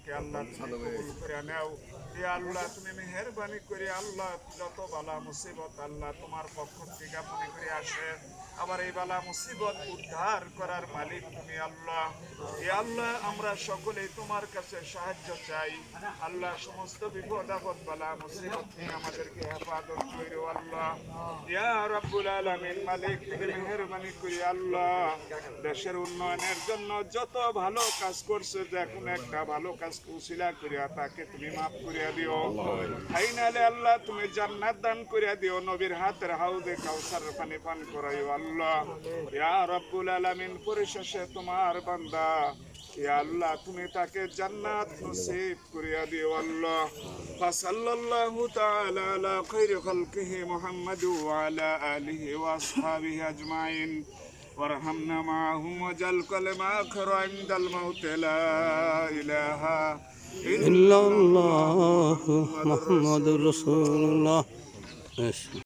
আমলকে আল্লাহ তুমি কবুল করে নাও। ইয়া আল্লাহ তুমি মেহেরবানি করে আল্লাহ যত বালা মুসিবত আল্লাহ তোমার পক্ষ থেকে মনে করে আসে, আবার এই বালা মুসিবত উদ্ধার করার মালিক তুমি আল্লাহ। ইয়া আল্লাহ আমরা সকলেই তোমার কাছে সাহায্য চাই আল্লাহ, সমস্ত বিপদ আপদ বালা মুসিবত থেকে আমাদেরকে হেফাজত করো আল্লাহ। ইয়া রাব্বুল আলামিন মালিক তুমি মেহেরবানি করে আল্লাহ দেশের উন্নয়নের জন্য যত ভালো কাজ করছে, যে কোনো একটা ভালো কাজ উসিলা করিয়া তাকে তুমি মাফ করিয়া দিও। ফাইনালে আল্লাহ তুমি জান্নাত দান করিয়া দিও, নবীর হাতের হাউদে কাউসার পানি পান করাইও আল্লাহ। ইয়া রাব্বুল আলামিন পরিশেষে তোমার বান্দা ইয়া আল্লাহ তুমি তাকে জান্নাত নসিব করিয়া দিও আল্লাহ। ফাসাল্লাল্লাহু তাআলা আলা খায়রি খালকিহি মুহাম্মাদ ওয়া আলা আলিহি ওয়া আসহাবিহি আজমাইন وارحمنا معهم وجل كلمة آخر عند الموت لا إله إلا الله محمد رسول الله.